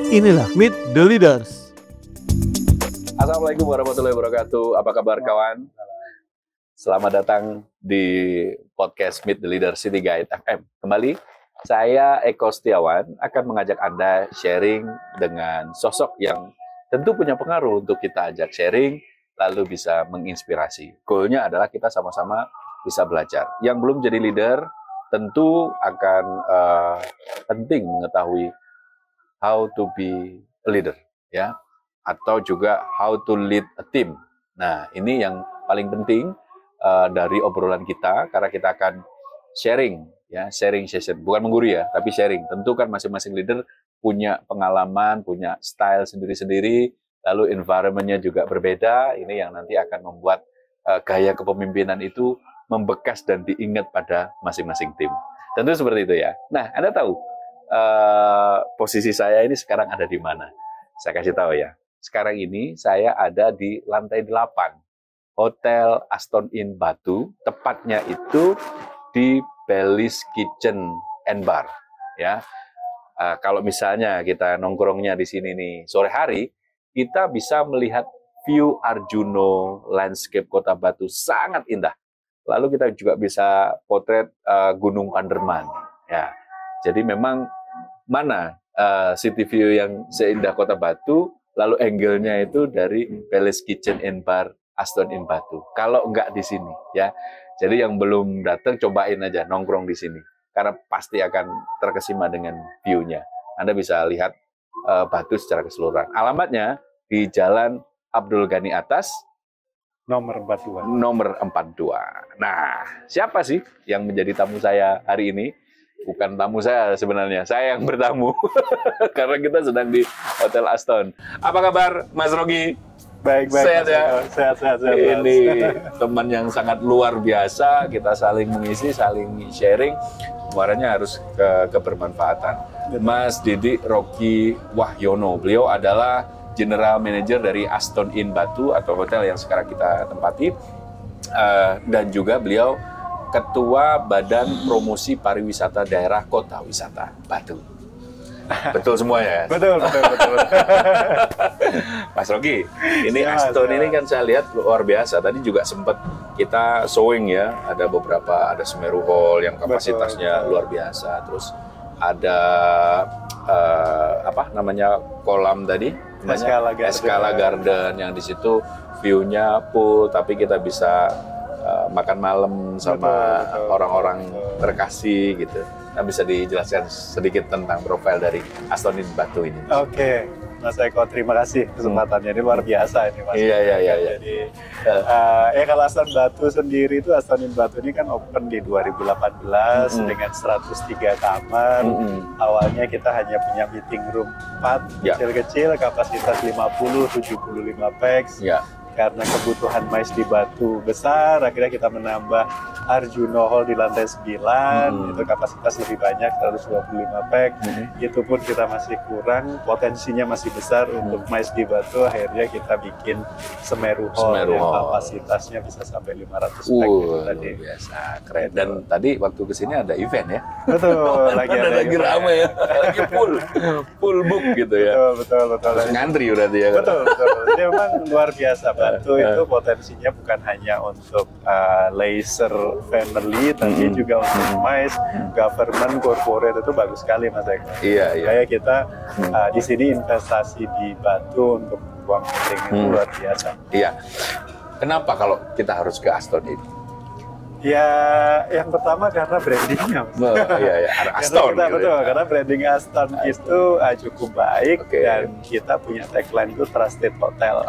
Inilah Meet the Leaders. Assalamualaikum warahmatullahi wabarakatuh. Apa kabar kawan? Selamat datang di podcast Meet the Leaders City Guide FM. Kembali, saya Eko Setiawan akan mengajak Anda sharing dengan sosok yang tentu punya pengaruh untuk kita ajak sharing, lalu bisa menginspirasi. Goalnya adalah kita sama-sama bisa belajar. Yang belum jadi leader, tentu akan penting mengetahui how to be a leader, ya, atau juga how to lead a team. Nah, ini yang paling penting dari obrolan kita, karena kita akan sharing, ya, sharing session, bukan menggurui ya, tapi sharing. Tentu kan masing-masing leader punya pengalaman, punya style sendiri-sendiri, lalu environment-nya juga berbeda. Ini yang nanti akan membuat gaya kepemimpinan itu membekas dan diingat pada masing-masing tim. Tentu seperti itu ya. Nah, Anda tahu posisi saya ini sekarang ada di mana? Saya kasih tahu ya. Sekarang ini saya ada di lantai 8 Hotel Aston Inn Batu, tepatnya itu di Belly's Kitchen and Bar. Ya, kalau misalnya kita nongkrongnya di sini nih sore hari, kita bisa melihat view Arjuno, landscape Kota Batu sangat indah. Lalu kita juga bisa potret Gunung Panderman. Ya, jadi memang mana city view yang seindah Kota Batu, lalu angle-nya itu dari Belly's Kitchen and Bar Aston Inn Batu. Kalau enggak di sini, ya. Jadi yang belum datang cobain aja nongkrong di sini, karena pasti akan terkesima dengan view-nya. Anda bisa lihat Batu secara keseluruhan. Alamatnya di Jalan Abdul Ghani Atas, nomor 42. Nomor 42. Nah, siapa sih yang menjadi tamu saya hari ini? Bukan tamu saya sebenarnya, saya yang bertamu. Karena kita sedang di Hotel Aston. Apa kabar, Mas Rogi? Baik. Sehat ya? Sehat. Ini teman yang sangat luar biasa. Kita saling mengisi, saling sharing. Muaranya harus kebermanfaatan. Mas Didi Rocky Wahyono. Beliau adalah General Manager dari Aston Inn Batu atau hotel yang sekarang kita tempati. Dan juga beliau Ketua Badan Promosi Pariwisata Daerah Kota Wisata Batu. Betul semuanya? Betul. Mas Rogi, ini Aston ini kan saya lihat luar biasa. Tadi juga sempat kita showing ya, ada Semeru Hall yang kapasitasnya luar biasa. Terus ada kolam tadi? Escala Garden yang di situ view-nya pool, tapi kita bisa makan malam sama orang-orang terkasih gitu. Nah, bisa dijelaskan sedikit tentang profil dari Aston Inn Batu ini? Oke, Mas Eko, terima kasih kesempatannya. Ini luar biasa ini, Mas. Iya. Jadi, kalau Aston Batu sendiri itu, Aston Inn Batu ini kan open di 2018 dengan 103 kamar. Awalnya kita hanya punya meeting room 4, kecil-kecil, kapasitas 50-75 pax. Karena kebutuhan MICE di Batu besar, akhirnya kita menambah Arjuno Hall di lantai 9, itu kapasitas lebih banyak, 125 pax. Itu pun kita masih kurang, potensinya masih besar untuk MICE di Batu, akhirnya kita bikin Semeru Hall yang kapasitasnya bisa sampai 500 pax. Tadi biasa, keren. Dan tadi waktu kesini ada event ya? Betul, lagi ramai ya, lagi full book gitu ya? Betul. Terus ngantri berarti ya? Betul. Ini memang luar biasa, Batu itu potensinya bukan hanya untuk leisure family, tapi juga untuk MICE, government, corporate itu bagus sekali, Mas Eko. Iya. Kayak kita di sini investasi di Batu untuk ruang meeting itu luar biasa. Iya. Kenapa kalau kita harus ke Aston ini? Ya, yang pertama karena brandingnya. Ada Aston. Karena branding Aston itu cukup baik dan kita punya tagline itu Trusted Hotel.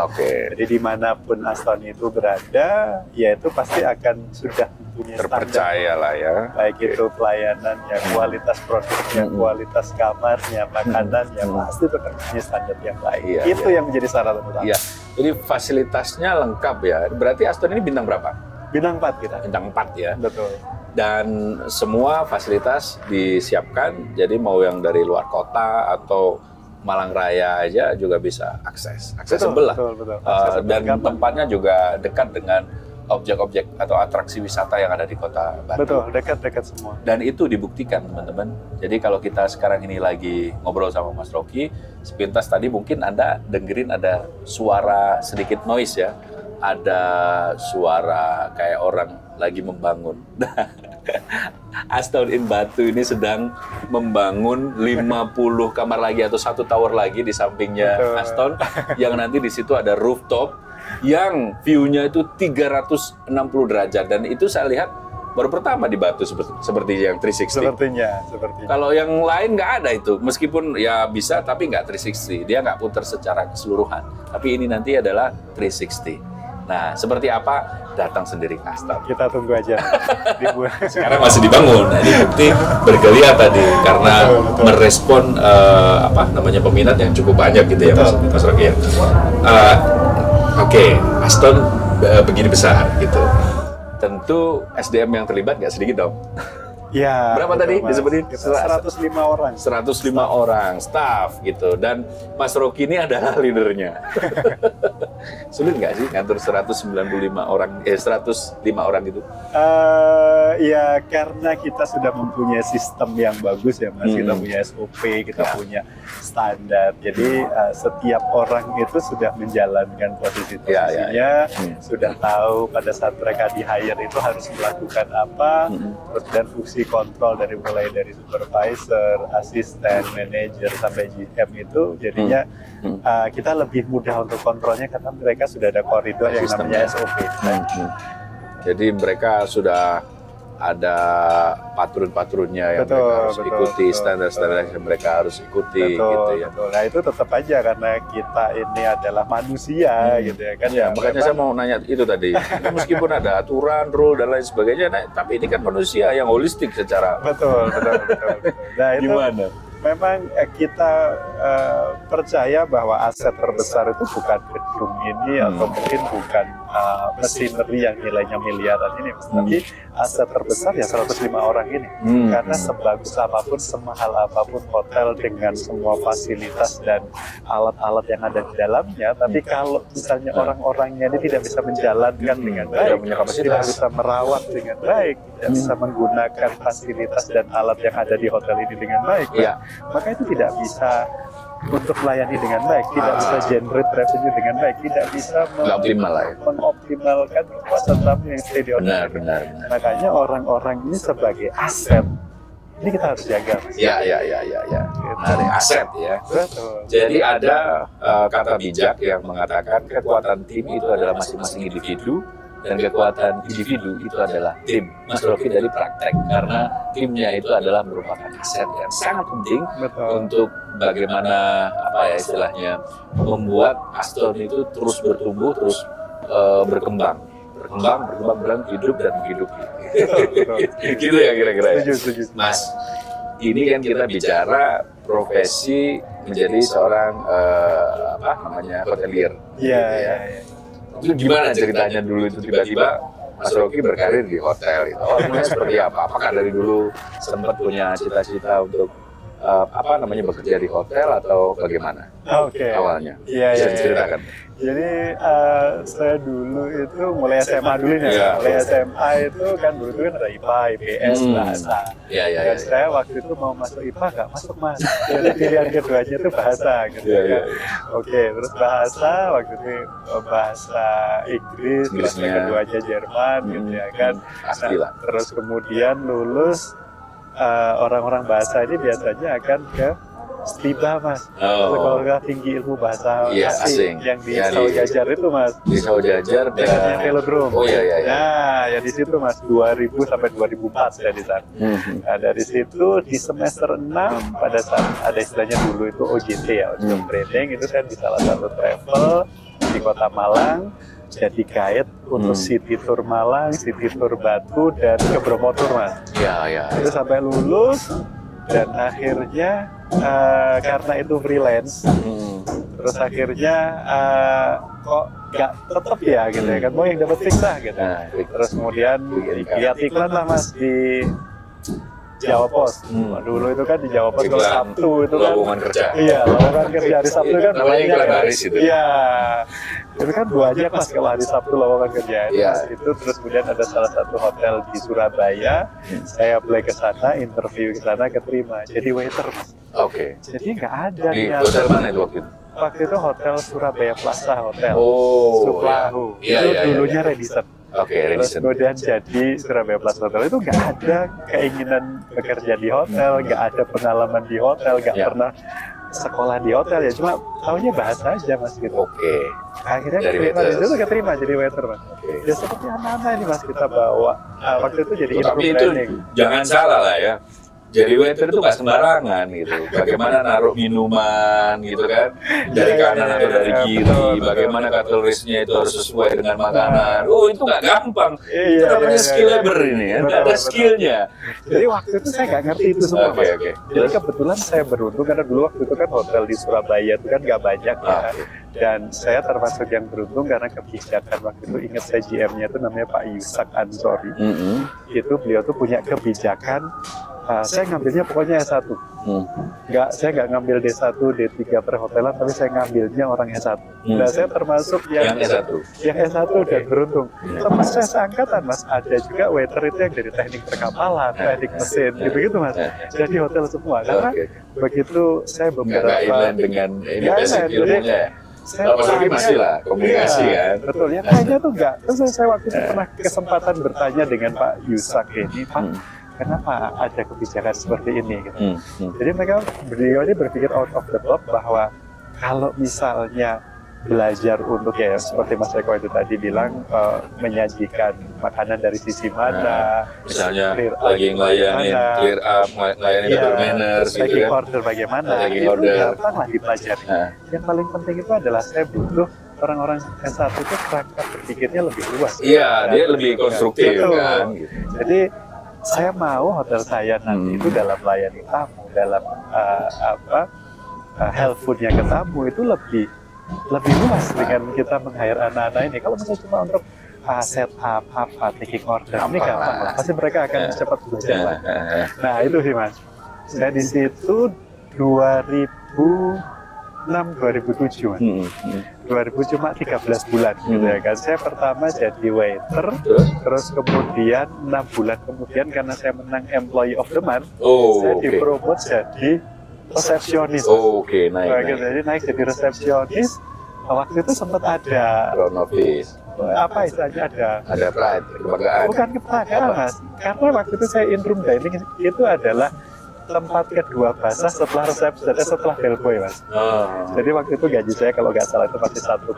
Jadi dimanapun Aston itu berada, ya itu pasti akan sudah punya terpercaya lah ya. Baik itu pelayanannya, kualitas produknya, kualitas kamarnya, makanannya, pasti itu akan punya standar yang baik. Itu yang menjadi syarat utama. Iya. Jadi fasilitasnya lengkap ya. Berarti Aston ini bintang berapa? Bintang 4 kita. Bintang 4 ya. Betul. Dan semua fasilitas disiapkan, jadi mau yang dari luar kota atau Malang Raya aja juga bisa akses. Accessible lah. Betul. Dan tempatnya juga dekat dengan objek-objek atau atraksi wisata yang ada di kota Batu. Betul, dekat-dekat semua. Dan itu dibuktikan, teman-teman. Jadi kalau kita sekarang ini lagi ngobrol sama Mas Rocky, sepintas tadi mungkin Anda dengerin ada suara sedikit noise ya. Ada suara kayak orang lagi membangun. Aston in Batu ini sedang membangun 50 kamar lagi atau 1 tower lagi di sampingnya Betul. Aston, yang nanti di situ ada rooftop yang view-nya itu 360 derajat, dan itu saya lihat baru pertama di Batu seperti yang 360. Sepertinya. Kalau yang lain nggak ada itu, meskipun ya bisa tapi nggak 360, dia nggak putar secara keseluruhan. Tapi ini nanti adalah 360. Nah, seperti apa? Datang sendiri ke Aston. Kita tunggu aja. Sekarang masih dibangun. Nah, ini bukti bergeliat tadi karena merespon peminat yang cukup banyak gitu ya, Mas Rocky ya. Oke, Aston begini besar gitu. Tentu SDM yang terlibat nggak sedikit dong. Ya. Berapa tadi disebutin? 105 orang. 105 orang staff gitu, dan Mas Rocky ini adalah leadernya. Sulit nggak sih ngatur 105 orang gitu? Ya karena kita sudah mempunyai sistem yang bagus ya Mas, kita punya SOP, kita punya standar. Jadi setiap orang itu sudah menjalankan posisinya, sudah tahu pada saat mereka di hire itu harus melakukan apa, dan fungsi kontrol mulai dari supervisor, asisten, manajer sampai GM itu jadinya kita lebih mudah untuk kontrolnya karena mereka sudah ada koridor yang namanya SOP. Jadi mereka sudah ada patron-patronnya yang mereka harus ikuti, standar-standar yang mereka harus ikuti gitu ya. Nah itu tetap aja karena kita ini adalah manusia gitu ya kan. Ya, makanya saya mau nanya itu tadi. Meskipun ada aturan, rule dan lain sebagainya, tapi ini kan manusia yang holistik secara. Betul. Nah itu gimana? Memang kita percaya bahwa aset terbesar itu bukan gedung ini atau mungkin bukan machinery yang nilainya miliaran ini, tapi aset terbesar ya 105 orang ini. Karena sebagus apapun, semahal apapun hotel dengan semua fasilitas dan alat-alat yang ada di dalamnya, tapi kalau misalnya orang-orangnya ini tidak bisa menjalankan dengan baik, tidak bisa merawat dengan baik, tidak bisa menggunakan fasilitas dan alat yang ada di hotel ini dengan baik, maka itu tidak bisa untuk melayani dengan baik, tidak bisa generate revenue dengan baik, tidak bisa mengoptimalkan kekuasaan tamu yang stay di hotel. Benar. Makanya orang-orang ini sebagai aset, ini kita harus jaga. Ya. Nah, aset ya. Betul. Jadi ada kata bijak yang mengatakan kekuatan tim itu adalah masing-masing individu, dan kekuatan individu itu adalah tim. Mas Rocky dari praktek, karena timnya itu adalah merupakan aset yang sangat penting untuk bagaimana istilahnya membuat Aston itu terus bertumbuh, terus berkembang, hidup dan menghidupi. Gitu ya kira-kira. Setuju. Mas, ini kan kita bicara profesi menjadi seorang hotelier. Iya. Itu gimana ceritanya dulu itu tiba-tiba Mas Rocky berkarir di hotel itu? Awalnya seperti apa? Apakah dari dulu sempat punya cita-cita untuk bekerja di hotel atau bagaimana? Awalnya. Bisa diceritakan. Jadi saya dulu itu mulai SMA dulu ya. Mulai SMA itu kan dulu kan ada IPA, IPS, bahasa. Dan saya waktu itu mau masuk IPA nggak masuk Mas. Jadi pilihan keduanya itu bahasa gitu kan. Terus bahasa waktu itu bahasa Inggris, bahasa keduanya Jerman gitu ya kan. Nah, terus kemudian lulus orang-orang bahasa ini biasanya akan ke STIBA Mas, Sekolah Tinggi Ilmu Bahasa Asing yang di Saujajar itu Mas. Di Saujajar dan Velodrome. Nah, ya di situ Mas 2000 sampai 2004 saya di sana. Nah, dari situ di semester 6 pada saat ada istilahnya dulu itu OJT ya, Ojek Training, itu saya di salah satu travel di Kota Malang. Jadi guide untuk City Tour Malang, City Tour Batu, dan ke Bromo Tour Mas. Itu sampai lulus, dan akhirnya karena itu freelance, terus akhirnya kok nggak tetap ya gitu ya kan, mau yang dapat fix lah gitu. Terus kemudian lihat iklan lah Mas di Jawa Pos. Dulu itu kan di Jawa Pos kalau Iklan Sabtu itu kan. lowongan kerja. Iya, lowongan kerja hari Sabtu kan Namanya banyak iklan kan. baris itu. Iya. Itu kan banyak Mas kalau hari Sabtu lowongan kerja. Iya. Itu terus kemudian ada salah satu hotel di Surabaya. Saya apply ke sana, interview ke sana, keterima. Jadi waiter Mas. Oke. Jadi nggak ada Di niatan. hotel mana itu waktu itu? Waktu itu hotel Surabaya Plaza Hotel. Oh, Suplahu. iya. Itu Iya, iya, dulunya iya. Radisson. Oke, Terus Radisson. kemudian jadi Surabaya Plaza Hotel. Itu nggak ada keinginan bekerja di hotel, nggak ada pengalaman di hotel, nggak Ya. pernah sekolah di hotel ya. Cuma taunya bahasa aja Mas gitu. Oke. Akhirnya Jadi keterima waiter. di situ, keterima jadi waiter Mas. Oke. Ya seperti anak-anak ini Mas kita bawa. Waktu itu jadi Tapi info itu training. jangan salah lah ya. Jadi waiter itu nggak sembarangan gitu. Bagaimana naruh minuman gitu kan dari Iya, kanan iya, atau dari iya, kiri. betul, Bagaimana betul. cutlery-nya itu harus sesuai dengan makanan. Oh itu nggak gampang. Iya, Itu namanya iya, skill iya. labor ini ya. Betul, Nggak ada betul. skillnya. Jadi waktu itu saya nggak ngerti itu semua Oke, Mas. oke. Jadi kebetulan saya beruntung karena dulu waktu itu kan hotel di Surabaya itu kan nggak banyak ya. Oke. Dan saya termasuk yang beruntung karena kebijakan waktu itu ingat saya GM-nya itu namanya Pak Yusak Ansori. Itu beliau tuh punya kebijakan saya ngambilnya pokoknya S1. Saya nggak ngambil D1, D3 perhotelan, tapi saya ngambilnya orang S1. Nah, saya termasuk yang S1. Yang S1 dan beruntung. Sama saya seangkatan Mas, ada juga waiter itu yang dari teknik perkapalan, teknik mesin, gitu-gitu Mas. Jadi hotel semua. Karena Oke. begitu saya Nggak beberapa inline dengan ini Nggak basic inline, ilmunya. saya Kalau Mas Rocky masih lah, komunikasi Iya, kan. betul, yang lainnya tuh enggak. Terus saya waktu itu pernah kesempatan bertanya dengan Pak Yusak ini, Pak, kenapa ada kebijakan seperti ini? Gitu. Jadi beliau ini berpikir out of the box bahwa kalau misalnya belajar untuk ya seperti Mas Eko itu tadi bilang menyajikan makanan dari sisi mana, Misalnya clear up lagi ngelayanin bagaimana, clear up, ngelayanin iya, double manners gitu taking kan. order bagaimana, Taking itu order. gampang lah dipelajari. Nah, Yang paling penting itu adalah saya butuh orang-orang S1 itu kerangka berpikirnya lebih luas. iya, dia lebih konstruktif Betul. kan. Gitu. Jadi saya mau hotel saya nanti itu dalam layani tamu, dalam health foodnya ke tamu itu lebih luas dengan kita meng-hire anak-anak ini. Kalau misalnya cuma untuk set up, taking order, ini gampang lah. Pasti mereka akan cepat belajar lah. Nah itu sih Mas. Saya di situ 2006-2007 Mas. 2000 cuma 13 bulan gitu ya kan. Saya pertama jadi waiter, terus kemudian 6 bulan kemudian karena saya menang Employee of the Month, Oh, saya oke. dipromot jadi resepsionis. Oh, oke, naik, Nah, naik. jadi naik jadi resepsionis. Waktu itu sempat ada Front office. apa istilahnya Ada pride, kebanggaan. bukan kebanggaan Mas, karena waktu itu saya in room dining itu adalah tempat kedua basah setelah resepsi, setelah bellboy Mas. Oh. Jadi waktu itu gaji saya kalau nggak salah itu masih 1,2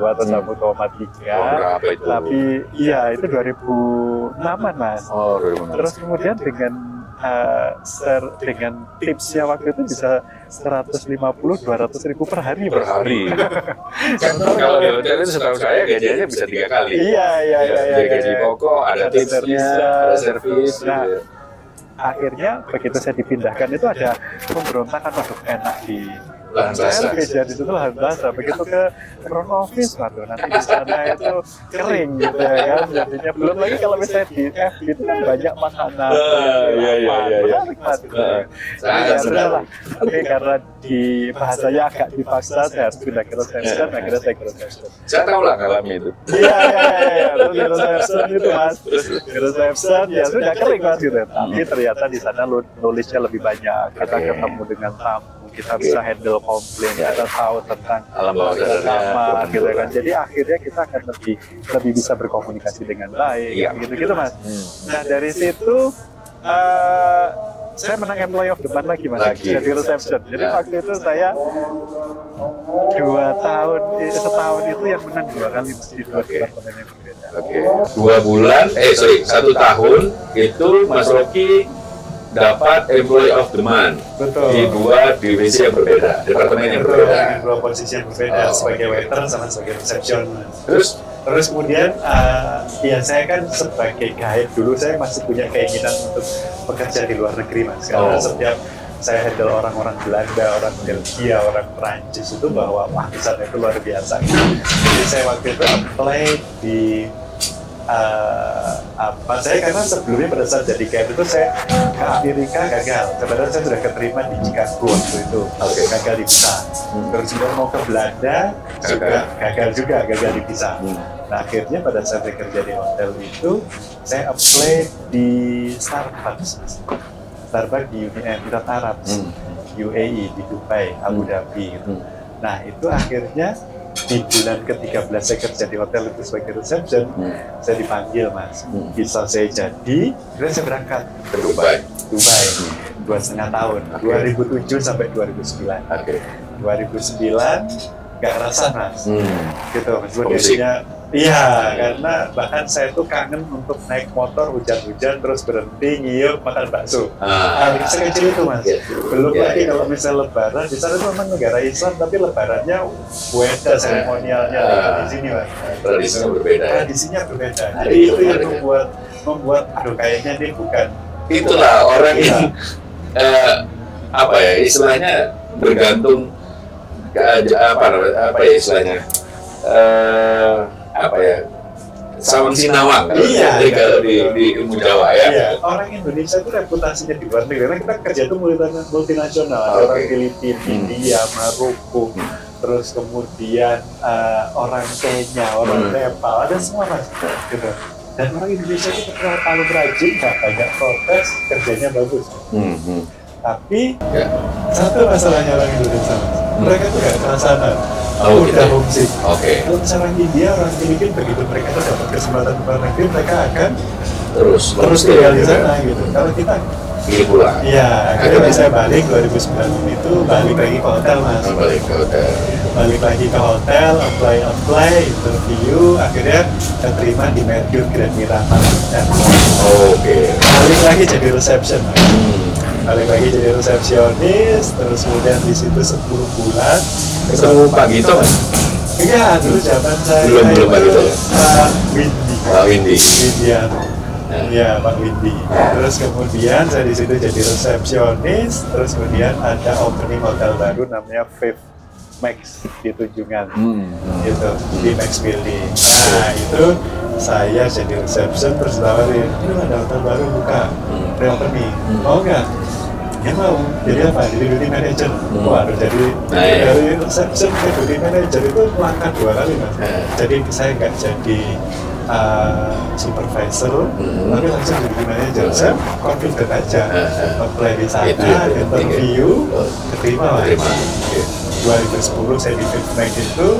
atau 1,3. Oh, berapa itu? Tapi iya itu 2006-an Mas. Oh, 2006. Terus kemudian dengan tipsnya waktu itu bisa 150-200 ribu per hari Per Mas. hari. Kan kalau di hotel itu setahu saya gajinya bisa 3 kali. Iya. Jadi gaji pokok, ada tipsnya, ada servis. Nah, gitu. akhirnya begitu saya dipindahkan itu ada pemberontakan waduh enak di Lahan saya basah. lebih jadi itu lahan basah. Begitu ke front office waduh nanti di sana itu kering gitu ya kan jadinya. Belum lagi kalau misalnya di F itu kan banyak makanan. Iya. Menarik Mas. Sangat Ya, sudah menarik. lah. Oke, karena di bahasanya agak dipaksa saya harus pindah ke reception, akhirnya saya ke reception. Saya tahu lah ngalami itu. Iya. Terus di reception itu Mas. Di reception ya sudah kering Mas gitu. Tapi ternyata di sana nulisnya lebih banyak. Kita Oke. ketemu dengan tamu, kita bisa handle komplain, kita tahu tentang Alam bawah sadarnya, kamar gitu kan. betul. Jadi akhirnya kita akan lebih bisa berkomunikasi dengan baik, Iya. gitu Mas. Nah dari situ saya menang Employee of the Month lagi Mas, Lagi. jadi reception. Jadi Ya. waktu itu saya setahun itu yang menang 2 kali Mas, di 2 departemen yang berbeda. Oke. 2 bulan, 1 tahun itu Mas Rocky dapat Employee of the Month Betul. di 2 divisi yang berbeda, departemen yang berbeda. Dengan 2 posisi yang berbeda, Oh, sebagai oke. waiter sama sebagai reception. Terus Kemudian ya saya kan sebagai guide dulu saya masih punya keinginan untuk bekerja di luar negeri Mas. Karena Oh. setiap saya handle orang-orang Belanda, orang Belgia, orang Prancis itu bahwa wah di sana itu luar biasa. Jadi saya waktu itu apply di Saya karena sebelumnya pada saat jadi GM itu saya ke Amerika gagal. Sebenarnya saya sudah keterima di Chicago waktu itu, gagal di visa. Terus juga mau ke Belanda juga gagal di visa. Nah akhirnya pada saat saya kerja di hotel itu saya apply di Starbucks di Uni Emirat Arab, UAE di Dubai, Abu Dhabi gitu. Nah itu akhirnya di bulan ke-13 saya kerja di hotel itu sebagai reception, saya dipanggil Mas, bisa saya jadi, kemudian saya berangkat Ke Dubai. 2,5 tahun, 2007 sampai 2009. 2009 nggak kerasa Mas, gitu Mas. Iya, karena bahkan saya tuh kangen untuk naik motor hujan-hujan terus berhenti ngiup makan bakso. Sekecil itu Mas. Belum lagi kalau misalnya Lebaran, di sana itu memang negara Islam tapi Lebarannya beda seremonialnya di sini Mas. Tradisinya berbeda. Tradisinya berbeda. Jadi itu yang membuat aduh kayaknya ini bukan. Itulah orang yang istilahnya bergantung apa ya istilahnya. Sawang sinawang kalau di ilmu Jawa ya. Iya, orang Indonesia itu reputasinya di luar negeri karena kita kerja itu multinasional, orang Filipina, India, Maroko, terus kemudian orang Kenya, orang Nepal, ada semua Mas, gitu. Dan orang Indonesia itu terkenal paling rajin, nggak banyak protes, kerjanya bagus. Tapi satu masalahnya orang Indonesia, mereka tuh nggak kerasanan. Udah homesick. Kalau misalnya orang India, orang Filipina begitu mereka tuh dapat kesempatan ke luar negeri, mereka akan terus tinggal di sana gitu. Kalau kita pulang. Iya, akhirnya saya balik 2009 itu balik lagi ke hotel Mas. Balik lagi ke hotel, apply, interview, akhirnya keterima di Marriott Grand Miramar. Balik lagi jadi reception Mas. Balik lagi jadi resepsionis, terus kemudian di situ 10 bulan. Ketemu Pak Gito kan? Iya, dulu zaman saya belum Pak Gito ya? Pak Windy. Iya, Pak Windy. Terus kemudian saya di situ jadi resepsionis, terus kemudian ada opening hotel baru namanya Fifth Max di Tunjungan, gitu di Max Building. Nah itu saya jadi reception terus tawarin, ini ada hotel baru buka, reopening, mau nggak? Ya mau. Jadi apa? Jadi duty manager. Waduh, jadi dari reception ke duty manager itu langkah 2 kali Mas. Jadi saya nggak jadi supervisor, tapi langsung jadi manager. Saya confident aja, apply di sana, interview, keterima lah. 2010 saya di Fifth Max itu,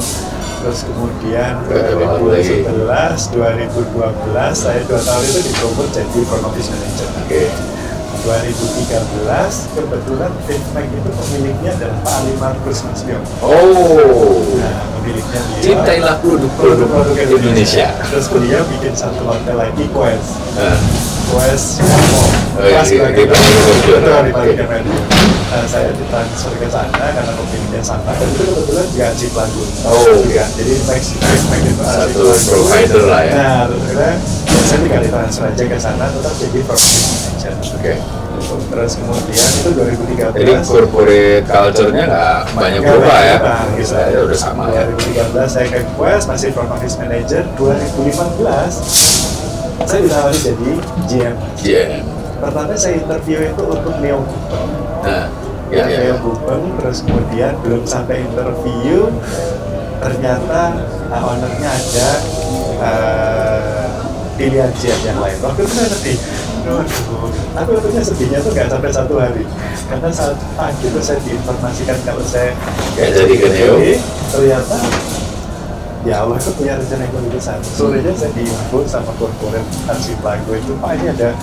terus kemudian 2011, 2012 saya 2 tahun itu dipromote jadi front office manager. 2013 kebetulan Fifth Max itu pemiliknya adalah Pak Ali Markus Mas Bio. Nah, pemiliknya dia. Cintailah produk Indonesia. Terus dia bikin satu hotel lagi Quest. Quest di Balikan Marriott. Saya ditransfer ke sana karena pemiliknya sama dan itu kebetulan juga Haji Pelagun. Jadi Fifth Max itu satu provider lah ya. Nah, terus saya tinggal ditransfer aja ke sana tetap jadi front office manager. Terus kemudian itu 2013. Jadi corporate culture-nya nggak banyak berubah ya? Saya udah sama ya. 2013 saya ke Quest masih front office manager. 2015 saya ditawari jadi GM. Pertama saya interview itu untuk Neo Gupeng. Neo Gupeng, terus kemudian belum sampai interview ternyata ownernya ada pilihan GM yang lain. Waktu itu saya sedih. Tapi waktunya sedihnya tuh nggak sampai 1 hari. Karena saat pagi itu saya diinformasikan kalau saya nggak jadi ke Neo. Ternyata ya Allah itu punya rencana yang lebih besar. Sorenya saya diinfo sama korporat Haji Pelago itu, Pak ini ada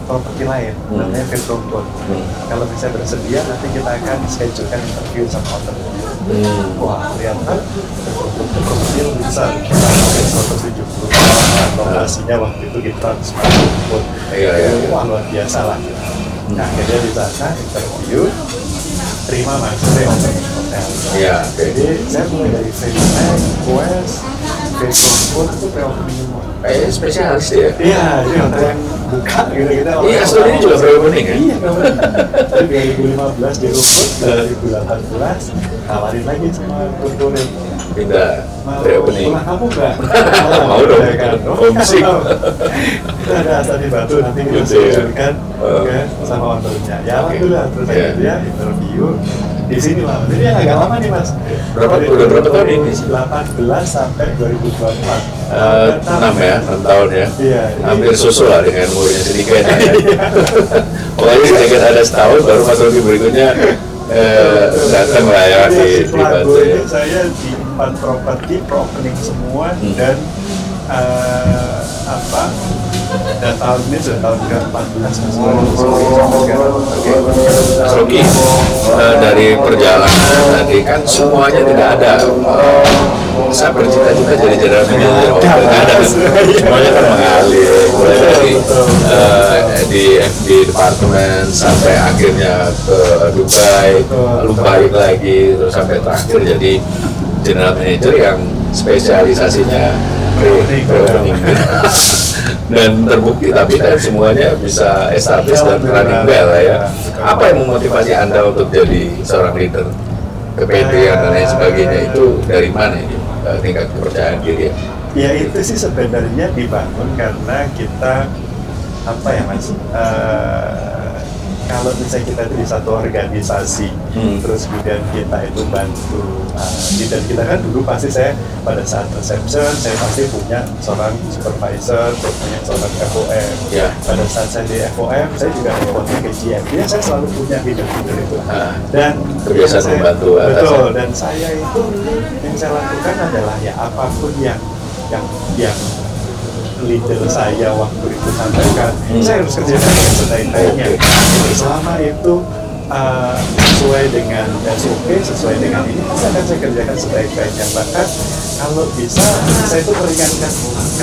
properti lain, namanya Petropol. Kalau bisa bersedia nanti kita akan schedulekan interview sama owner. Wah ternyata properti yang besar, kita pakai 170 lokasinya waktu itu di Transmart. Wah luar biasa lah. Nah akhirnya di sana interview, terima maksudnya opening hotel. Jadi saya mulai dari Fifth Max, Quest, Petropol itu pre-opening semua. Spesialis ya? Iya, ini hotel yang buka gitu-gitu. Iya, Aston ini juga pre-opening kan? Iya, pre-opening. 2015 di Rukun, 2018 tawarin lagi sama korporat. pindah reopening. Pulang kamu nggak? Mau dong, kan? homesick. Kita ada Hasanin Batu nanti kita Gitu ya. sujudkan sama ownernya. Ya alhamdulillah, terus Iya. akhirnya interview di sini lah. Jadi yang agak lama nih mas. Udah berapa tahun ini? 18 sampai 2024. 6 ya, 6 tahun ya. Iya. Hampir susul lah dengan umurnya sedikit ya. Pokoknya sedikit ada setahun, baru Mas Rocky berikutnya datang lah ya di Setelah Batu ya. saya di 4 properti, pro-opening semua dan dan tahun ini sudah tahun ke-14 sampai sekarang. Mas Rocky, dari perjalanan tadi kan semuanya tidak ada. Saya bercita-cita jadi general manager, nggak ada. Semuanya kan mengalir, mulai dari di FD departemen sampai akhirnya ke Dubai, lalu balik lagi, terus sampai terakhir jadi general manager yang spesialisasinya pre-opening. Dan terbukti, tapi kan semuanya bisa establish dan running well ya. Apa yang memotivasi Anda untuk jadi seorang leader? Kepedean dan lain sebagainya itu dari mana ini? Tingkat kepercayaan diri ya? Ya itu sih sebenarnya dibangun karena kita apa ya mas? Kalau misalnya kita di satu organisasi, terus kemudian kita itu bantu, dan kita kan dulu pasti saya pada saat reception, saya pasti punya seorang supervisor, punya seorang FOM. Ya. Pada saat saya di FOM, saya juga reportnya ke GM. Ya, saya selalu punya leader-leader itu. Dan Kebiasaan saya- membantu atasan. Betul, dan saya itu yang saya lakukan adalah ya apapun yang leader saya waktu itu sampaikan, saya harus kerjakan dengan sebaik-baiknya. Jadi selama itu sesuai dengan SOP, sesuai dengan ini, pasti akan saya kerjakan sebaik-baiknya. Bahkan kalau bisa, saya itu meringankan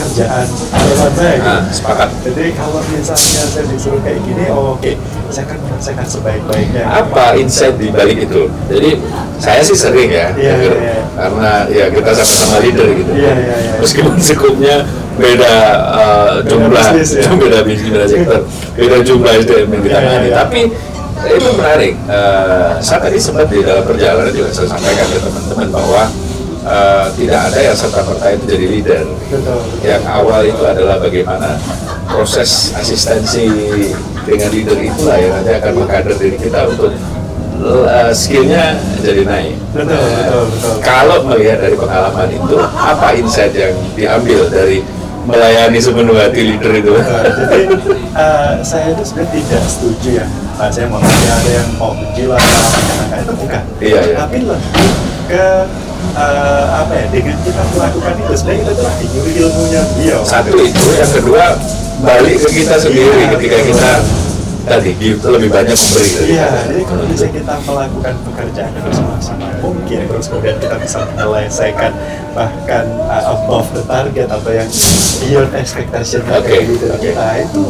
kerjaan karyawan saya. Gitu. Sepakat. Jadi kalau misalnya saya disuruh kayak gini, oke, saya akan menyelesaikan sebaik-baiknya. Apa insight di balik itu? Jadi saya sih sering ya, Iya, iya. karena ya kita sama-sama leader gitu. Iya. Meskipun skupnya beda jumlah, bisnis, ya. beda bisnis, beda sektor, beda jumlah SDM yang ditangani. Iya. Tapi itu menarik. Saya tadi sempat di dalam perjalanan juga saya sampaikan ke teman-teman bahwa tidak ada yang serta-merta itu jadi leader. Betul. Yang awal itu adalah bagaimana proses asistensi dengan leader itulah yang nanti akan mengkader diri kita untuk skillnya jadi naik. Betul. Kalau melihat dari pengalaman itu, apa insight yang diambil dari melayani sepenuh hati leader itu? Jadi saya itu sebenarnya tidak setuju ya. Saya mau ada yang mau gila menyenangkan itu bukan. Iya. Tapi lebih ke apa ya? Dengan kita melakukan itu sebenarnya kita telah dicuri ilmunya beliau. Satu itu, yang kedua balik ke kita sendiri Iya, ketika betul. kita tadi lebih banyak memberi. Iya, jadi kalau bisa kita melakukan pekerjaan yang semaksimal mungkin, terus kemudian kita bisa menyelesaikan bahkan above the target atau yang beyond expectation Oke. kita itu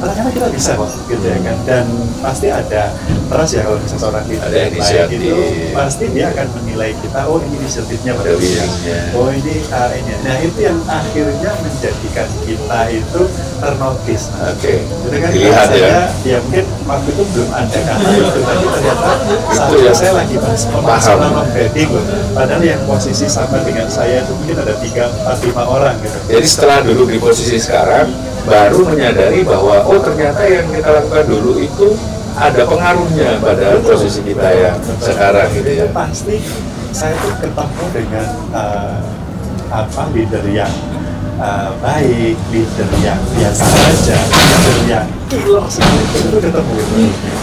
kadang-kadang kita bisa kok, gitu ya kan. Dan pasti ada trust ya kalau misalnya seorang leader Ada yang baik inisiatif. itu pasti dia akan menilai kita, oh ini inisiatifnya Ada bagus ya, visinya. oh ini ini. Nah itu yang akhirnya menjadikan kita itu ternotis. Oke. Jadi kan Dilihat ya. ya mungkin waktu itu belum ada kata itu, tapi ternyata saat ya. saya lagi Paham. masalah membedding loh. Padahal yang posisi sama dengan saya itu mungkin ada 3, 4, 5 orang gitu. Jadi setelah duduk di posisi sekarang, baru menyadari bahwa oh ternyata yang kita lakukan dulu itu ada pengaruhnya pada posisi kita yang sekarang gitu ya. Pasti saya tuh ketemu dengan leader yang baik, leader yang biasa aja, leader yang killer sekali itu ketemu gitu.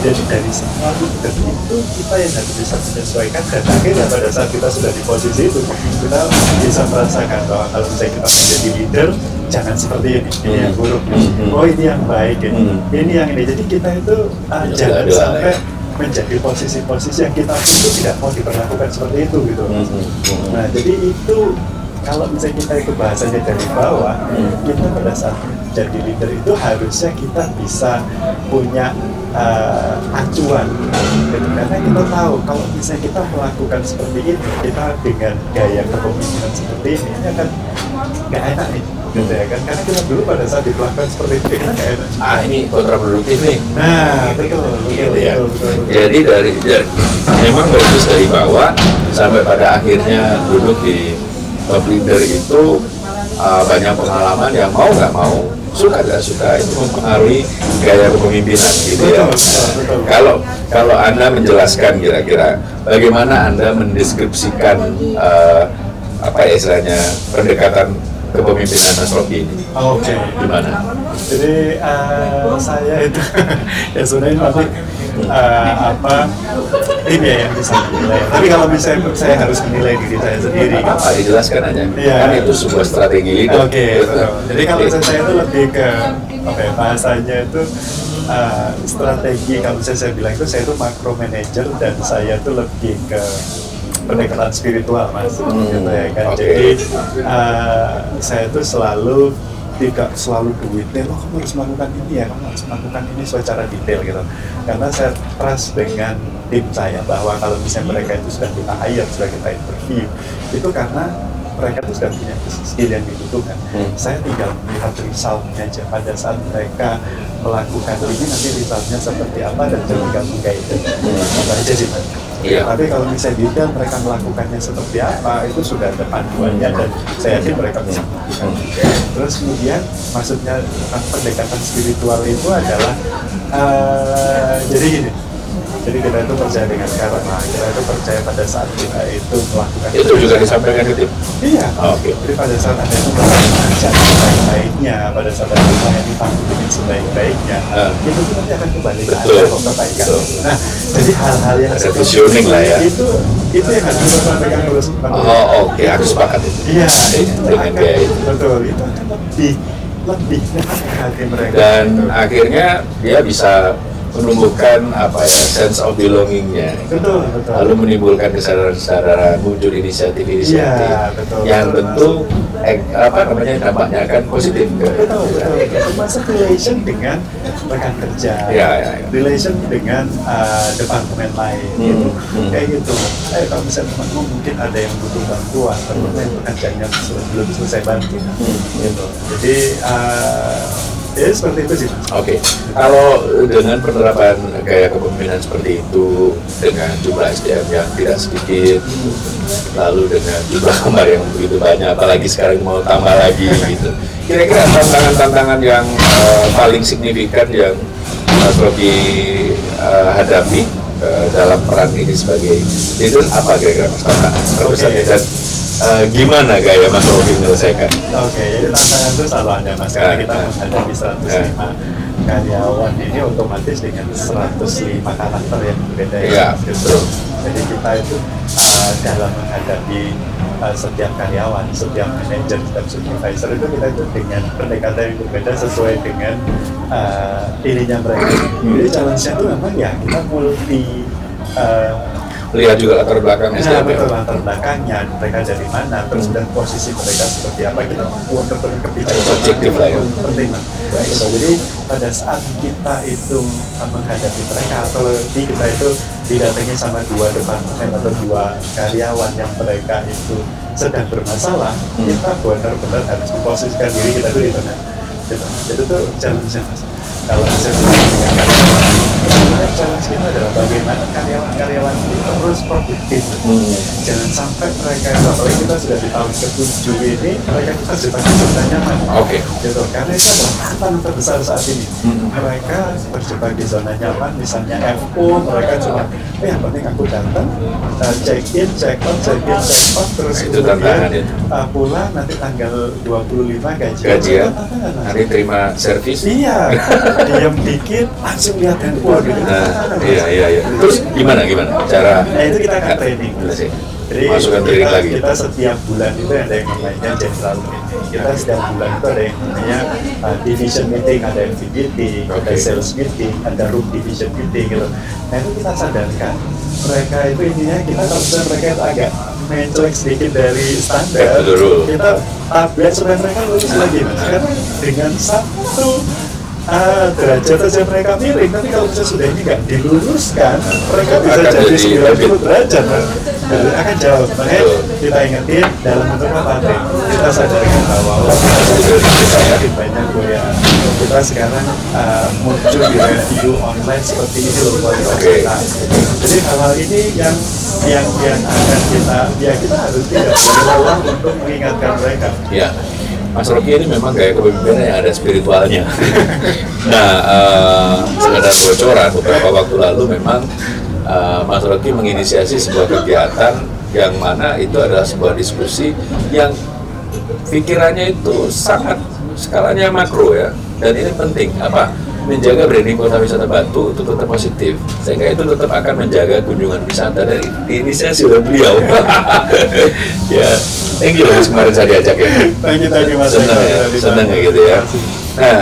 Jadi dari semua leader itu kita yang harus bisa menyesuaikan, dan akhirnya pada saat kita sudah di posisi itu kita bisa merasakan bahwa kalau misalnya kita menjadi leader jangan seperti ini yang buruk, oh ini yang baik, ini yang ini. Jadi kita itu jangan ada sampai menjadi posisi-posisi yang kita itu tidak mau diperlakukan seperti itu gitu. Nah jadi itu kalau misalnya kita itu bahasanya dari bawah, kita pada saat jadi leader itu harusnya kita bisa punya acuan gitu. Karena kita tahu kalau misalnya kita melakukan seperti ini, kita dengan gaya kepemimpinan seperti ini akan nggak enak nih gitu ya kan, karena kita dulu pada saat diperlakukan seperti itu kita nggak enak. Ini kontraproduktif nih. Nah betul. Gitu ya. Jadi dari memang bagus dari bawah sampai pada akhirnya duduk di top leader itu banyak pengalaman yang mau nggak mau, suka nggak suka itu mempengaruhi gaya kepemimpinan gitu ya. Kalau Anda menjelaskan kira-kira bagaimana Anda mendeskripsikan apa ya istilahnya pendekatan kepemimpinan Mas Rocky ini? Oke. Gimana? Jadi saya itu ya sebenarnya nanti tim ya yang bisa menilai. Tapi kalau misalnya saya harus menilai diri saya sendiri, Apa dijelaskan aja? Iya. Kan itu sebuah strategi leader. Oke, betul. Jadi kalau misalnya saya itu lebih ke bahasanya itu strategi. Kalau misalnya saya bilang itu saya itu macro manager dan saya itu lebih ke pendekatan spiritual, Mas. Gitu ya kan. Oke. Jadi saya itu selalu tidak selalu duitnya, kamu harus melakukan ini ya, kamu harus melakukan ini secara detail gitu. Karena saya trust dengan tim saya bahwa kalau misalnya mereka itu sudah kita hire, sudah kita interview, itu karena mereka itu sudah punya skill yang dibutuhkan. Saya tinggal melihat resultnya aja pada saat mereka melakukan ini, nanti resultnya seperti apa dan saya tinggal mengguide. Itu aja sih, Mas. Iya. Tapi kalau misalnya detail mereka melakukannya seperti apa, itu sudah ada panduannya dan saya yakin mereka bisa melakukan. Terus kemudian maksudnya pendekatan spiritual itu adalah jadi gini. Jadi kita itu percaya dengan karma, kita itu percaya pada saat kita itu melakukan Itu juga disampaikan ke tim. Iya. Oke. Jadi pada saat Anda itu melakukan sebaik-baiknya, pada saat Anda yang ditampilkan sebaik-baiknya, itu tuh nanti akan kembali ke Anda kok kebaikan. Nah, jadi hal-hal yang Ada positioning lah ya. itu yang harus kita sampaikan terus. Oke, aku sepakat itu. Iya, Dengan gaya itu. betul, itu akan lebih dekat ke hati mereka. Dan akhirnya dia bisa menumbuhkan apa ya sense of belongingnya, betul. lalu menimbulkan kesadaran-kesadaran, muncul inisiatif-inisiatif Iya, betul. yang tentu dampaknya akan positif. Betul. Termasuk relation dengan rekan kerja, Ya. relation dengan departemen lain, gitu. Kayak gitu. Kalau misalnya temanmu mungkin ada yang butuh bantuan, teman yang pekerjaannya belum selesai bantu, gitu. Jadi ya seperti itu sih, Mas. Oke, kalau dengan penerapan gaya kepemimpinan seperti itu dengan jumlah SDM yang tidak sedikit, lalu dengan jumlah kamar yang begitu banyak, apalagi sekarang mau tambah lagi gitu. Kira-kira tantangan-tantangan yang paling signifikan yang Mas Rocky hadapi dalam peran ini sebagai leader apa kira-kira Mas tantangan terbesarnya dan gimana gaya Mas Rocky menyelesaikan? Oke, jadi tantangan itu selalu ada, Mas. Karena kita menghadapi 105 karyawan ini otomatis dengan 105 karakter yang berbeda. Iya, betul. Jadi kita itu dalam menghadapi setiap karyawan, setiap manajer, setiap supervisor itu kita itu dengan pendekatan yang berbeda sesuai dengan ininya mereka. Jadi challenge-nya itu memang ya kita multi Lihat juga latar belakangnya nah, siapa. betul, latar belakangnya, mereka dari mana, terus dan posisi mereka seperti apa, kita membuat kebijakan Objektif lah ya. penting. Gitu. Jadi pada saat kita itu menghadapi mereka atau lebih kita itu didatangi sama dua departemen atau dua karyawan yang mereka itu sedang bermasalah, kita benar-benar harus memposisikan diri kita itu di tengah. Gitu. Jadi itu challenge-nya, Mas. Kalau misalnya challenge kita adalah bagaimana karyawan-karyawan ini terus produktif. Jangan sampai mereka, apalagi kita sudah di tahun ke-7 ini, mereka itu terjebak di zona nyaman. Oke. Gitu. Karena itu adalah tantangan terbesar saat ini. Mereka terjebak di zona nyaman, misalnya FO, mereka cuma, yang penting aku datang, check in, check out, terus Itu tantangan itu. pulang nanti tanggal 25 gajian. Gajian, Tantangan, Mas. nanti terima servis. Iya, diam dikit, langsung lihat handphone. Iya. Terus gimana cara? Nah itu kita akan training. Jadi Masukkan training lagi. kita setiap bulan itu ada yang namanya general meeting. Kita setiap bulan itu ada yang namanya division meeting, ada MV meeting, ada sales meeting, ada room division meeting gitu. Nah itu kita sadarkan mereka itu intinya kita kalau misalnya mereka itu agak mencolek sedikit dari standar, kita upgrade supaya mereka lulus lagi, Mas. Karena dengan satu derajat saja mereka miring, tapi kalau misalnya sudah ini nggak diluluskan, mereka bisa Akan jadi jadi 90 derajat, Mas. Dan akan jauh. Makanya kita ingetin dalam bentuk apa? Kita sadarkan bahwa kita banyak ya. Kita sekarang muncul di review online seperti ini loh buat kita. Jadi hal-hal ini yang yang akan kita harus tidak lelah untuk mengingatkan mereka. Ya, Mas Rocky ini memang kayak kepemimpinan yang ada spiritualnya. Nah, sekedar bocoran beberapa waktu lalu memang Mas Rocky menginisiasi sebuah kegiatan yang mana itu adalah sebuah diskusi yang pikirannya itu sangat skalanya makro ya, dan ini penting apa menjaga branding kota wisata Batu itu tetap positif, sehingga itu tetap akan menjaga kunjungan wisata dari inisiasi oleh beliau. Ya, thank you Mas, kemarin saya diajak ya. Thank you Mas. Senang ya gitu ya. Nah,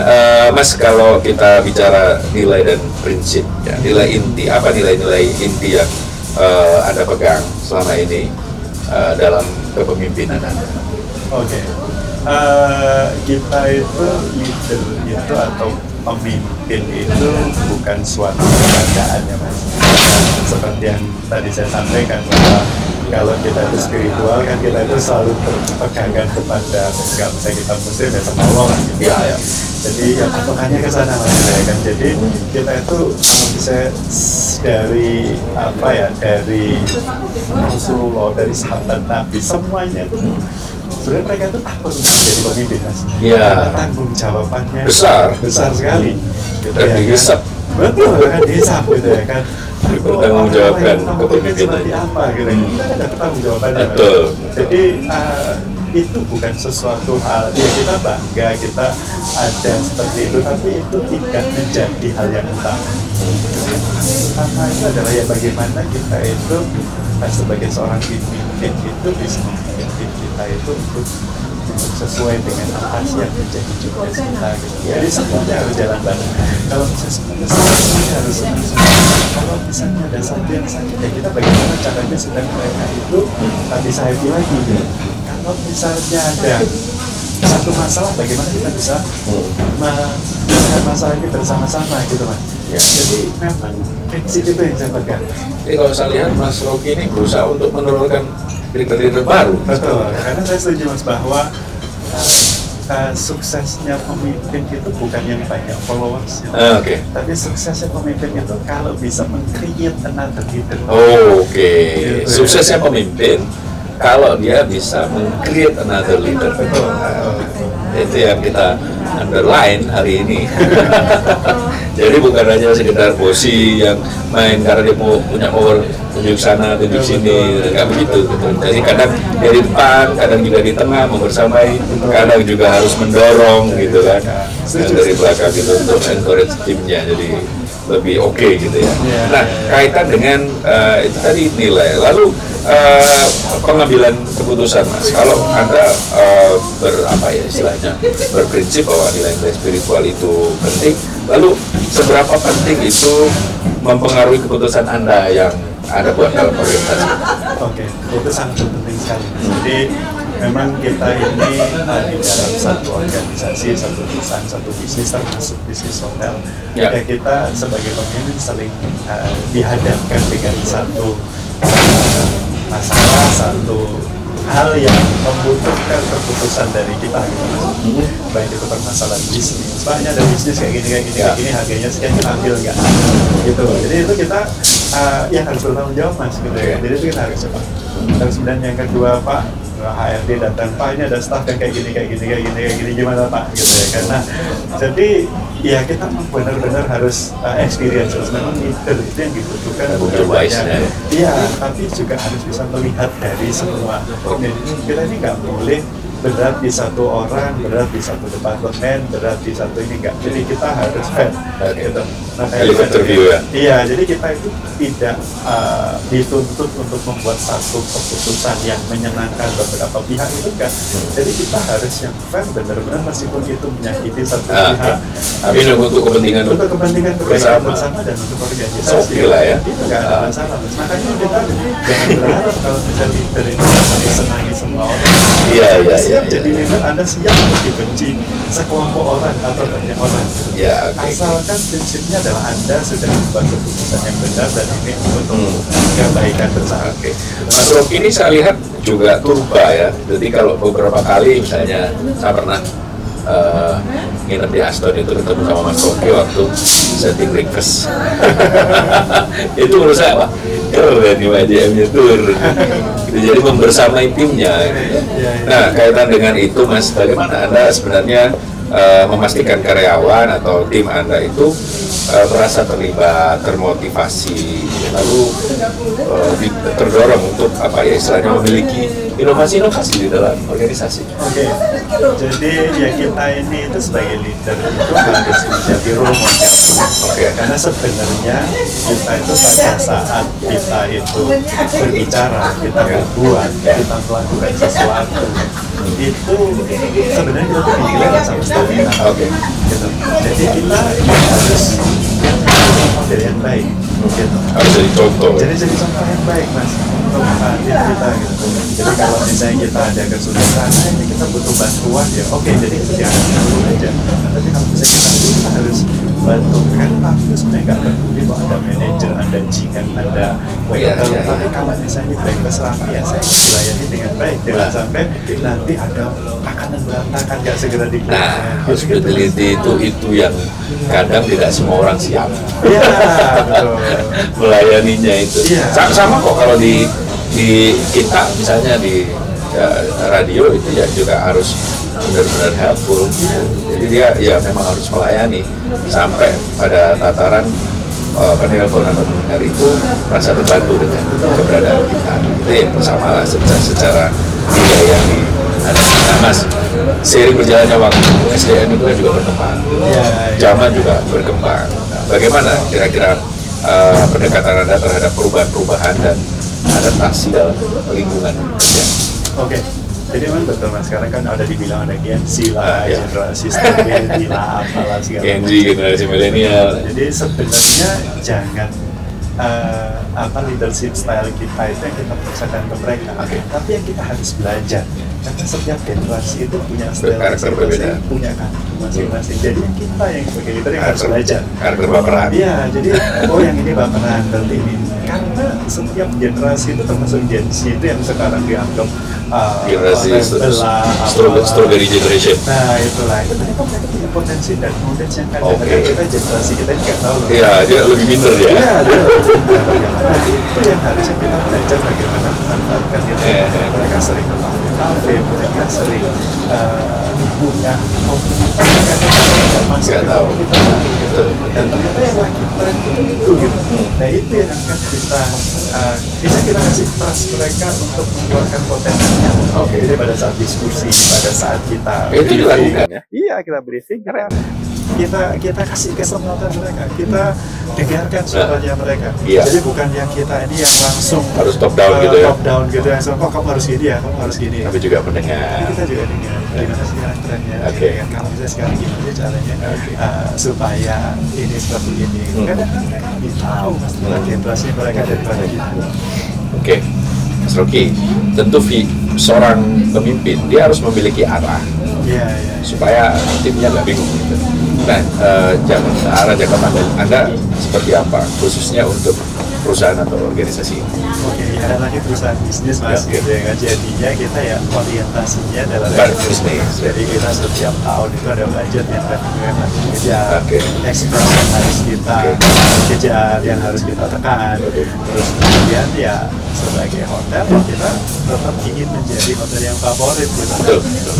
Mas, kalau kita bicara nilai dan prinsip, ya, nilai inti, apa nilai-nilai inti yang Anda pegang selama ini dalam kepemimpinan Anda? Oke. Kita itu leader itu atau pemimpin itu bukan suatu keadaan ya Mas. Seperti yang tadi saya sampaikan bahwa kalau kita itu spiritual kan kita itu selalu berpegangan kepada nggak bisa kita muslim ya sama Allah kan gitu. Ya. Jadi ya patokannya ke sana Mas ya kan. Jadi kita itu kalau bisa dari apa ya, dari Rasulullah, dari sahabat Nabi, semuanya itu sebenarnya mereka itu takut untuk menjadi pemimpin Mas. Iya. Karena tanggung jawabannya besar sekali. Gitu, dan dihisap. Betul kan, dihisap gitu ya kan. Bertanggungjawabkan kepemimpinan. Seperti apa gitu. Kita ada pertanggung jawabannya. Betul. Jadi itu bukan sesuatu hal yang kita bangga kita ada seperti itu, tapi itu tidak menjadi hal yang utama. Utama itu adalah ya bagaimana kita itu sebagai seorang pemimpin itu bisa memimpin kita itu untuk sesuai dengan apa sih yang menjadi tugas kita gitu. Jadi semuanya harus jalan bareng. Kalau misalnya semuanya harus kalau misalnya ada satu yang sakit ya kita bagaimana caranya sedang mereka itu bisa happy lagi gitu. Kalau misalnya ada satu masalah bagaimana kita bisa menyelesaikan masalah ini bersama-sama gitu Mas. Ya. Jadi memang prinsip itu yang saya pegang. Jadi kalau saya lihat Mas Rocky ini berusaha untuk menurunkan leader-leader baru. Betul, karena saya setuju Mas bahwa suksesnya pemimpin itu bukan yang banyak followers, tapi suksesnya pemimpin itu kalau bisa meng-create another leader. Oke. Suksesnya pemimpin kalau dia bisa meng-create another leader. Betul. Itu yang kita underline hari ini. Jadi bukan hanya sekedar bosi yang main karena dia mau punya power tunjuk sana, tunjuk sini, nggak begitu gitu. Jadi kadang dari depan, kadang juga di tengah membersamai, kadang juga harus mendorong gitu kan. Dan dari belakang gitu untuk encourage timnya jadi lebih oke gitu ya. Nah, kaitan dengan itu tadi nilai. Lalu pengambilan keputusan Mas, kalau Anda istilahnya berprinsip bahwa nilai-nilai spiritual itu penting, lalu seberapa penting itu mempengaruhi keputusan Anda yang Anda buat dalam organisasi? Oke, itu sangat penting sekali. Jadi memang kita ini di dalam satu organisasi, satu perusahaan, satu bisnis, termasuk bisnis hotel, ya kita sebagai pemimpin sering dihadapkan dengan satu masalah, satu hal yang membutuhkan keputusan dari kita gitu Mas. Baik itu permasalahan bisnis, Pak ini ada bisnis kayak gini, harganya sekian, kita ambil nggak? Gitu. Jadi itu kita yang harus bertanggung jawab Mas gitu ya. Jadi itu kita harus cepat. Terus kemudian yang kedua Pak, HRD datang, Pak ini ada staff yang kayak gini, gimana Pak gitu ya. Karena jadi ya kita benar-benar harus experience, memang itu yang dibutuhkan banyak. Iya, tapi juga harus bisa melihat dari semua. Jadi kita ini nggak boleh berat di satu orang, berat di satu departemen, berat di satu ini enggak. Jadi kita harus fair. Gitu. Nah, iya, jadi kita itu tidak dituntut untuk membuat satu keputusan yang menyenangkan beberapa pihak itu enggak. Jadi kita harus yang fair, benar-benar meskipun itu menyakiti satu pihak. Tapi untuk kepentingan bersama dan untuk organisasi. Itu enggak ada masalah. Makanya kita jangan berharap kalau misalnya leader itu disenangi semua orang. Iya. Siap jadi leader, Anda siap untuk dibenci sekelompok orang atau banyak orang. Ya, asalkan prinsipnya adalah Anda sudah membuat keputusan yang benar dan ini untuk kebaikan bersama. Mas Rocky ini saya lihat juga turba ya. Jadi kalau beberapa kali misalnya saya pernah nginep di Aston itu ketemu sama Mas Koki waktu setting breakfast. Itu menurut saya apa? Keren nih YJM-nya turun. Jadi membersamai timnya. Nah, kaitan dengan itu Mas, bagaimana Anda sebenarnya memastikan karyawan atau tim Anda itu merasa terlibat, termotivasi, lalu terdorong untuk apa ya istilahnya memiliki inovasi-inovasi di dalam organisasi. Oke, jadi ya kita ini itu sebagai leader itu harus menjadi role model. Karena sebenarnya kita itu pada saat kita itu berbicara, kita berbuat, kita melakukan sesuatu, itu sebenarnya kita dinilai sama stamina. Gitu. Jadi kita harus model yang baik. Gitu. Harus jadi contoh. Jadi contoh yang baik Mas untuk tim kita gitu. Jadi kalau misalnya kita ada kesulitan, ini kita butuh bantuan ya. Oke, jadi itu jangan dulu aja. Tapi kalau misalnya kita harus bantu kan, tapi sebenarnya nggak peduli bahwa ada manajer, ada GM, ada waiter. Tapi kalau misalnya breakfast rapi ya saya dilayani dengan baik. Jangan sampai nanti ada makanan berantakan nggak segera dikeluarkan. Nah, hospitality itu yang kadang tidak semua orang siap. Iya, betul. Melayaninya itu. Sama kok kalau di kita misalnya di radio itu ya juga harus benar-benar helpful. Jadi dia ya memang harus melayani sampai pada tataran penelpon atau pendengar itu merasa terbantu dengan keberadaan kita. Itu yang bersama secara dilayani. Nah Mas, seiring berjalannya waktu SDM itu kan juga berkembang, zaman juga berkembang. Nah, bagaimana kira-kira pendekatan Anda terhadap perubahan-perubahan dan adaptasi dalam lingkungan kerja? Oke, jadi memang betul Mas, sekarang kan ada dibilang ada Gen Z lah, generasi stability lah, apalah segala Gen Z, generasi milenial. Jadi sebenarnya jangan leadership style kita itu yang kita paksakan ke mereka, tapi yang kita harus belajar. Karena setiap generasi itu punya style masing-masing, punya karakter masing-masing. Jadi kita yang sebagai leader yang harus belajar. Karakter baperan. Iya, jadi yang ini baperan, berarti ini. Karena setiap generasi itu termasuk Gen Z itu yang sekarang dianggap generasi strawberry generation. Nah itulah, itu mereka punya potensi dan knowledge yang kadang-kadang kita generasi kita nggak tahu. Iya, dia lebih pintar ya. Iya, dia lebih pintar. Itu yang harusnya kita belajar bagaimana memanfaatkan itu. Mereka sering kafe, mereka sering punya komunitas nggak tahu. Dan ternyata yang lagi tren itu gitu. Nah itu yang akan bisa kita kasih trust mereka untuk mengeluarkan potensinya. Jadi pada saat diskusi, pada saat kita itu dilakukan ya? Iya, kita briefing karena kita kasih kesempatan mereka, kita dengarkan suaranya mereka. Jadi bukan yang kita ini yang langsung harus top down gitu ya? Top down gitu langsung, kamu harus gini ya, kamu harus gini. Tapi juga mendengar. Kita juga dengar gimana sekarang trennya, kalau misalnya sekarang gimana caranya supaya ini seperti ini. Kadang-kadang mereka lebih tahu mas tentang generasi mereka daripada kita. Mas Rocky, tentu seorang pemimpin dia harus memiliki arah. Supaya timnya nggak bingung gitu. Nah, arah jangka panjang Anda seperti apa, khususnya untuk perusahaan atau organisasi? Ada lagi perusahaan bisnis mas, gitu ya. Jadinya kita ya orientasinya adalah bisnis. Jadi kita setiap tahun itu ada budget yang harus dikejar, expense yang harus kita kejar, yang harus kita tekan. Terus kemudian ya sebagai hotel kita tetap ingin menjadi hotel yang favorit gitu.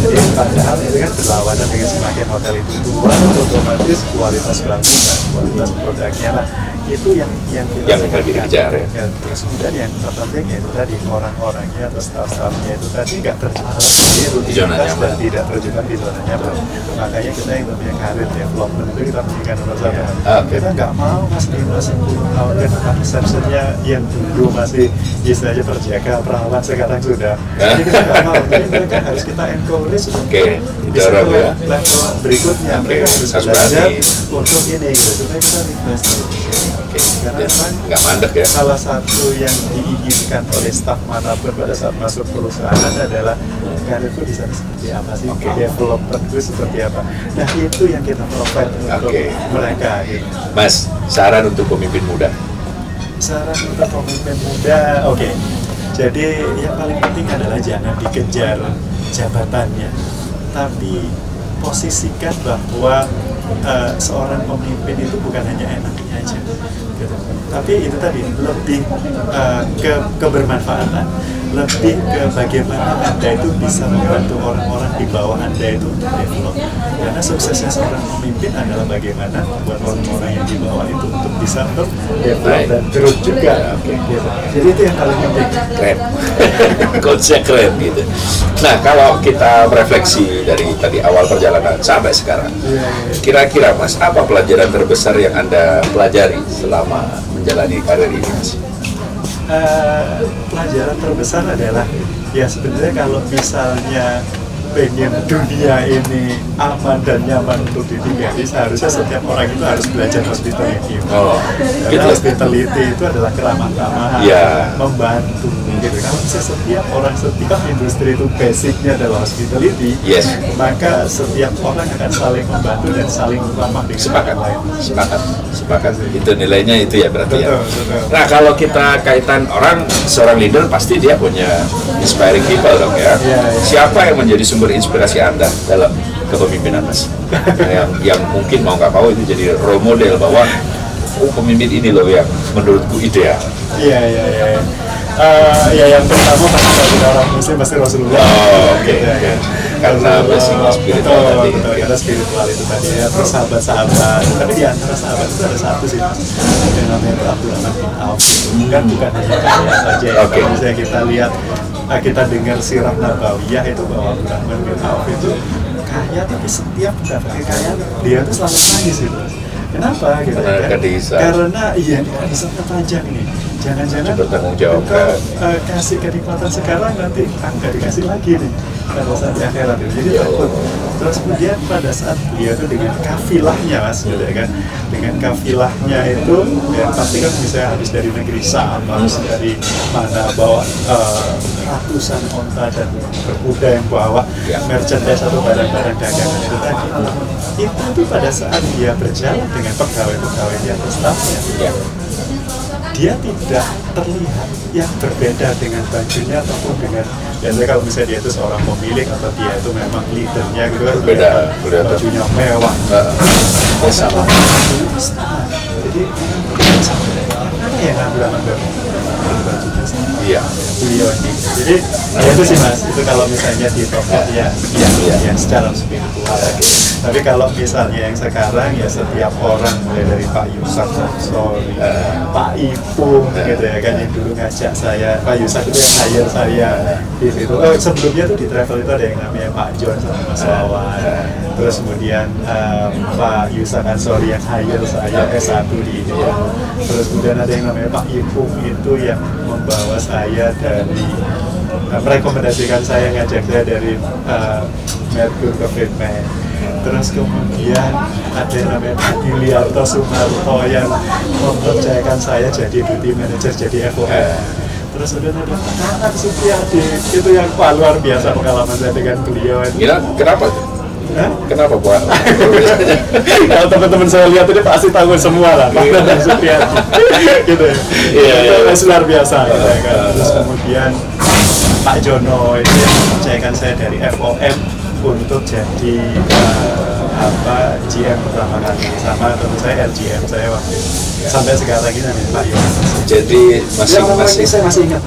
Jadi padahal itu kan berlawanan dengan semakin hotel itu tua, otomatis kualitas bangunan, kualitas produknya lah itu yang kita dikejar ya. Terus kemudian yang terpenting itu tadi orang-orangnya atau staff-staffnya itu tadi nggak terjebak di rutinitas dan tidak terjebak di zona nyaman. Makanya kita yang namanya karir development itu kita berikan nomor satu. Kita nggak mau mas 5-10 tahun kan receptionnya yang dulu masih istilahnya terjaga perawat sekarang sudah. Jadi kita nggak mau. Jadi mereka harus kita encourage untuk bisa ke level berikutnya. Mereka harus belajar untuk ini gitu. Supaya kita invest. Karena nggak mandek ya. Salah satu yang diinginkan oleh staf manapun pada saat masuk perusahaan adalah karir itu bisa seperti apa sih, development itu seperti apa. Nah itu yang kita provide untuk mereka. Gitu. Mas, saran untuk pemimpin muda. Saran untuk pemimpin muda, jadi yang paling penting adalah jangan dikejar jabatannya, tapi memposisikan bahwa seorang pemimpin itu bukan hanya enaknya aja, gitu. Tapi itu tadi lebih ke kebermanfaatan, lebih ke bagaimana Anda itu bisa membantu orang-orang di bawah Anda itu untuk develop. Karena suksesnya seorang pemimpin adalah bagaimana membuat orang-orang yang di bawah itu untuk bisa develop dan growth juga. Gitu. Jadi itu yang paling penting. Keren. Coachnya keren gitu. Nah, kalau kita refleksi dari tadi awal perjalanan sampai sekarang, kira-kira Mas, apa pelajaran terbesar yang Anda pelajari selama menjalani karir ini, Mas? Pelajaran terbesar adalah ya sebenarnya kalau misalnya pengen dunia ini aman dan nyaman untuk ditinggali, seharusnya setiap orang itu harus belajar hospitality. Karena gitu. hospitality itu adalah keramah-tamahan, membantu. Gitu. Kalau setiap orang, setiap industri itu basicnya adalah hospitality, maka setiap orang akan saling membantu dan saling ramah dengan orang lain. Sepakat. Itu nilainya itu ya berarti ya. Betul. Nah, kalau kita kaitan orang, seorang leader pasti dia punya inspiring people dong ya. Siapa yang menjadi sumber inspirasi Anda dalam kepemimpinan, Mas? yang mungkin mau nggak mau itu jadi role model bahwa pemimpin ini loh yang menurutku ideal. Iya. Yang pertama pasti kalau kita orang muslim pasti Rasulullah. Oke. Karena basicnya spiritual tadi. Karena spiritual itu tadi ya. Terus sahabat-sahabat. Tapi di antara sahabat itu ada satu sih, Mas, yang namanya Abdurrahman bin Auf. Bukan hanya kaya saja ya. Kalau misalnya kita lihat, kita dengar sirah Nabawiyah itu bahwa Abdurrahman bin Auf itu kaya, tapi setiap dapat kekayaan dia tuh selalu nangis gitu. Kenapa? Gitu, karena iya, hisabnya panjang ini. Jangan-jangan bertanggung jawab kasih kenikmatan sekarang nanti nggak dikasih lagi nih pada saat di akhirat. Jadi takut. Terus kemudian pada saat dia tuh dengan kafilahnya, Mas, gitu ya kan, dengan kafilahnya itu ya pasti kan bisa habis dari negeri Syam, habis dari mana bawa ratusan onta dan berkuda yang bawa merchandise atau barang-barang dagangan itu tadi. Itu pada saat dia berjalan dengan pegawai-pegawai di atas stafnya, dia tidak terlihat yang berbeda dengan bajunya ataupun dengan, biasanya kalau misalnya dia itu seorang pemilik atau dia itu memang leadernya gitu kan, beda, bajunya mewah, sama. Jadi mana yang ngambil bajunya sama beliau ini. Jadi itu sih, Mas, itu kalau misalnya di tokoh yang secara spiritual. Tapi kalau misalnya yang sekarang ya setiap orang mulai dari Pak Yusak Ansori, Pak Ipung gitu ya kan, yang dulu ngajak saya, Pak Yusak itu yang hire saya di situ. Sebelumnya tuh di travel itu ada yang namanya Pak John sama Mas Wawan. Terus kemudian Pak Yusak Ansori yang hire saya S1 di ini. Terus kemudian ada yang namanya Pak Ipung itu yang membawa saya dari merekomendasikan saya, ngajak saya dari Merkur ke Fitman. Terus kemudian ada yang namanya Pak Diliarto Sumarto yang mempercayakan saya jadi duty manager, jadi FOM. Terus udah ada Pak Anak Supriyadi, itu yang luar biasa pengalaman saya dengan beliau. Kenapa? Kenapa buat? Kalau teman-teman saya lihat ini pasti tahu semua lah, Pak Anak Supriyadi. Gitu ya. Itu luar biasa. Gitu ya kan. Terus kemudian Pak Jono itu yang mempercayakan saya dari FOM untuk jadi GM pertama kali, sama teman saya LGM saya waktu itu. Sampai sekarang ini namanya Pak Yono. Jadi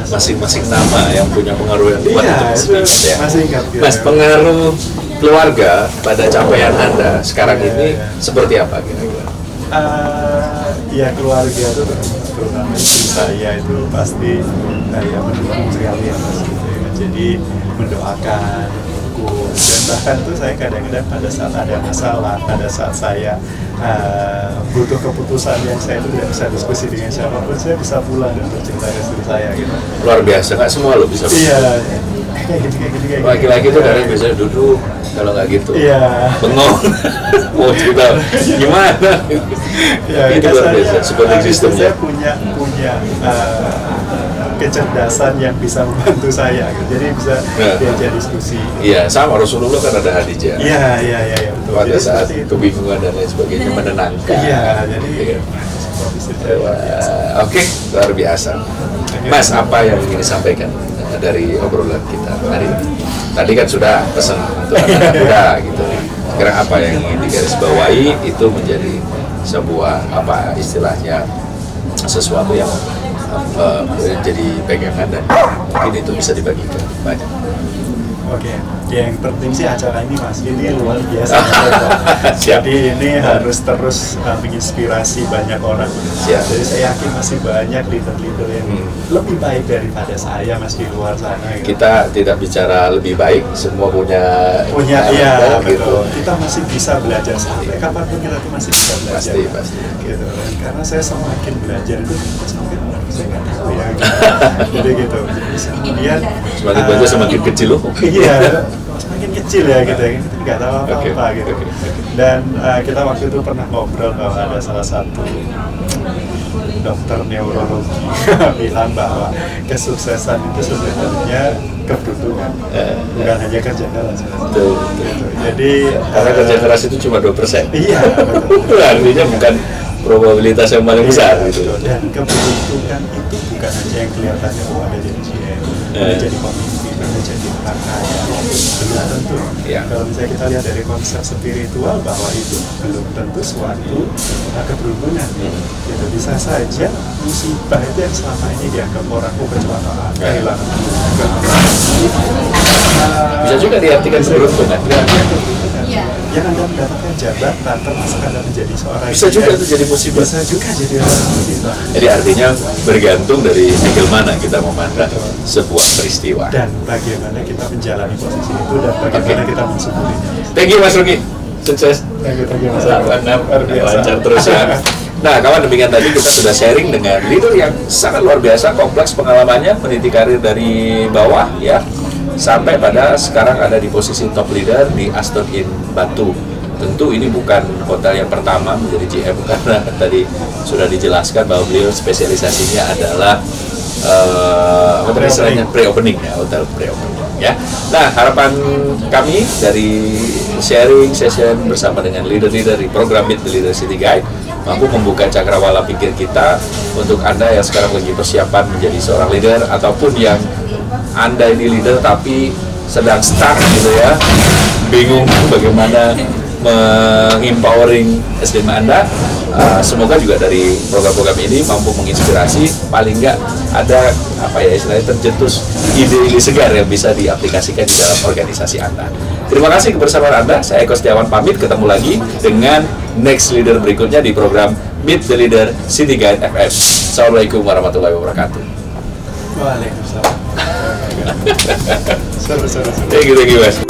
masing-masing nama yang punya pengaruh yang kuat itu masih ingat. Mas, pengaruh keluarga pada capaian Anda sekarang ini seperti apa kira-kira? Ya keluarga itu terutama istri saya itu pasti mendukung sekali ya, Mas, gitu ya. Jadi mendoakan, dan bahkan tuh saya kadang-kadang pada saat ada masalah, pada saat saya butuh keputusan yang saya itu tidak bisa diskusi dengan siapapun, saya bisa pulang dan bercerita ke istri saya gitu. Luar biasa, nggak semua lo bisa. Iya, kayak gitu. Laki-laki tuh kadang biasanya duduk, kalau nggak gitu bengong. Mau cerita gimana? Itu luar biasa, supporting systemnya. Saya punya kecerdasan yang bisa membantu saya, jadi bisa diajak diskusi. Iya, sama Rasulullah kan ada Hadijah. Iya, betul. Pada saat kebingungan dan lain sebagainya menenangkan. Iya, jadi Oke, luar biasa. Mas, apa yang ingin disampaikan dari obrolan kita hari ini? Tadi kan sudah pesan untuk anak muda gitu. Sekarang apa yang ingin digarisbawahi itu menjadi sebuah apa istilahnya sesuatu yang jadi pegangan dan mungkin itu bisa dibagikan banyak. Oke, yang penting sih acara ini Mas, ini luar biasa. Jadi ini harus terus menginspirasi banyak orang. Siap. Jadi saya yakin masih banyak leader-leader yang lebih baik daripada saya Mas di luar sana. Gitu. Kita tidak bicara lebih baik, semua punya iya gitu. betul. Kita masih bisa belajar sampai kapanpun kita tuh masih bisa belajar. Pasti. Gitu. Dan karena saya semakin belajar itu semakin saya nggak tahu ya. Jadi gitu. Jadi kemudian Semakin bagus semakin kecil loh. Iya, semakin kecil ya gitu ya, kita nggak tahu apa-apa gitu. Dan kita waktu itu pernah ngobrol bahwa ada salah satu dokter neurologi bilang bahwa kesuksesan itu sebenarnya keberuntungan, bukan hanya kerja keras. Betul. Jadi Karena kerja keras itu cuma 2%. Iya, betul. Artinya bukan probabilitas yang paling besar gitu. Betul. Dan keberuntungan itu bukan hanya yang kelihatannya ada jadi GM, ada jadi pemimpin, ada jadi orang kaya, belum tentu. Iya. Kalau misalnya kita lihat dari konsep spiritual bahwa itu belum tentu suatu keberuntungan. Gitu. Bisa saja musibah itu yang selama ini dianggap orang kecelakaan, kehilangan Bisa juga diartikan keberuntungan. Yang Anda mendapatkan jabatan termasuk Anda menjadi seorang Bisa juga itu jadi musibah. Bisa juga jadi orang musibah. Jadi artinya bergantung dari angle mana kita memandang sebuah peristiwa. Dan bagaimana kita menjalani posisi itu dan bagaimana kita mensyukurinya. Thank you Mas Ruki. Sukses. Thank you Mas. Lancar terus ya. Nah, kawan, demikian tadi kita sudah sharing dengan leader yang sangat luar biasa, kompleks pengalamannya, meniti karir dari bawah ya, sampai pada sekarang ada di posisi top leader di Aston Inn Batu. Tentu ini bukan hotel yang pertama menjadi GM karena tadi sudah dijelaskan bahwa beliau spesialisasinya adalah hotel istilahnya pre-opening ya, hotel pre-opening ya. Nah, harapan kami dari sharing session bersama dengan leader-leader di program Meet the Leader City Guide mampu membuka cakrawala pikir kita untuk Anda yang sekarang lagi persiapan menjadi seorang leader ataupun yang Anda ini leader tapi sedang stuck gitu ya, bingung bagaimana mengempowering SDM Anda. Semoga juga dari program-program ini mampu menginspirasi, paling nggak ada apa ya istilahnya tercetus ide-ide segar yang bisa diaplikasikan di dalam organisasi Anda. Terima kasih kebersamaan Anda. Saya Eko Setiawan pamit, ketemu lagi dengan next leader berikutnya di program Meet the Leader City Guide FM. Assalamualaikum warahmatullahi wabarakatuh. Waalaikumsalam. Thank you Mas.